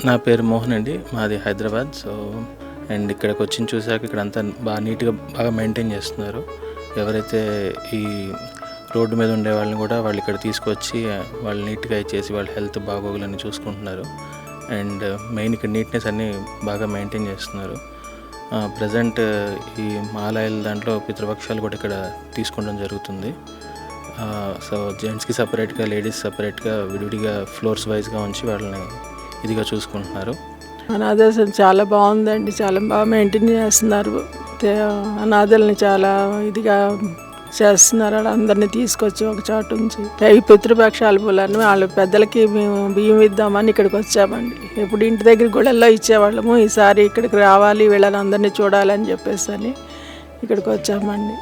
నా పేరు మోహన్ అండి. మాది హైదరాబాద్. అండ్ ఇక్కడికొచ్చి చూసాక ఇక్కడంతా బాగా నీట్‌గా బాగా మెయింటైన్ చేస్తున్నారు. ఎవరైతే ఈ రోడ్డు మీద ఉండే వాళ్ళని కూడా వాళ్ళు ఇక్కడ తీసుకొచ్చి వాళ్ళు నీట్‌గా ఇచ్చేసి వాళ్ళ హెల్త్ బాగోగులన్నీ చూసుకుంటున్నారు. అండ్ మెయిన్ ఇక్కడ నీట్‌నెస్ అన్నీ బాగా మెయింటైన్ చేస్తున్నారు. ప్రెజెంట్ ఈ మహాలయాల దాంట్లో పితృపక్షాలు కూడా ఇక్కడ తీసుకోవడం జరుగుతుంది. జెంట్స్‌కి సపరేట్‌గా, లేడీస్ సపరేట్‌గా విడివిడిగా ఫ్లోర్స్ వైజ్‌గా ఉంచి వాళ్ళని ఇదిగా చూసుకుంటున్నారు. అనాథాశ్రమం చాలా బాగుందండి. చాలా బాగా మెయింటైన్ చేస్తున్నారు. అనాథల్ని చాలా ఇదిగా చేస్తున్నారు. అందరినీ తీసుకొచ్చి ఒక చోటు ఉంచి ఈ పితృపక్షాలు పూలని వాళ్ళ పెద్దలకి మేము బియ్యం ఇద్దామని ఇక్కడికి వచ్చామండి. ఎప్పుడు ఇంటి దగ్గర గుళ్ళల్లో ఇచ్చేవాళ్ళము. ఈసారి ఇక్కడికి రావాలి, వీళ్ళని అందరినీ చూడాలని చెప్పేసి అని ఇక్కడికి వచ్చామండి.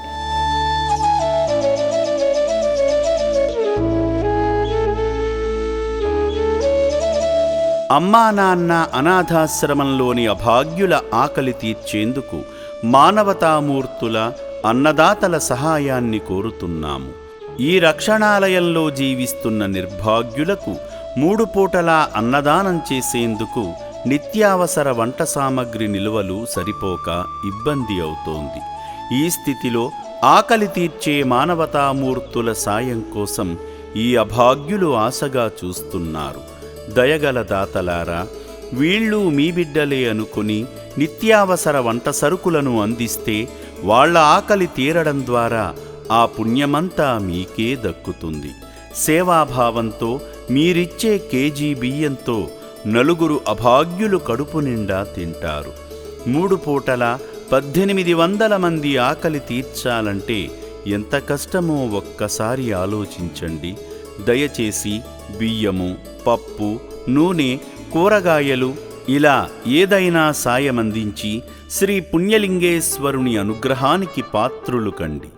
అమ్మా నాన్న అనాథాశ్రమంలోని అభాగ్యుల ఆకలి తీర్చేందుకు మానవతామూర్తుల అన్నదాతల సహాయాన్ని కోరుతున్నాము. ఈ రక్షణాలయంలో జీవిస్తున్న నిర్భాగ్యులకు 3 పూటలా అన్నదానం చేసేందుకు నిత్యావసర వంట సామగ్రి నిల్వలు సరిపోక ఇబ్బంది అవుతోంది. ఈ స్థితిలో ఆకలి తీర్చే మానవతామూర్తుల సాయం కోసం ఈ అభాగ్యులు ఆశగా చూస్తున్నారు. దయగల దాతలారా, వీళ్ళు మీ బిడ్డలే అనుకుని నిత్యావసర వంట సరుకులను అందిస్తే వాళ్ల ఆకలి తీరడం ద్వారా ఆ పుణ్యమంతా మీకే దక్కుతుంది. సేవాభావంతో మీరిచ్చే కేజీ బియ్యంతో 4 అభాగ్యులు కడుపు నిండా తింటారు. 3 పూటల 1800 మంది ఆకలి తీర్చాలంటే ఎంత కష్టమో ఒక్కసారి ఆలోచించండి. దయచేసి బియ్యము, పప్పు, నూనె, కూరగాయలు ఇలా ఏదైనా సాయమందించి శ్రీ పుణ్యలింగేశ్వరుని అనుగ్రహానికి పాత్రులు కండి.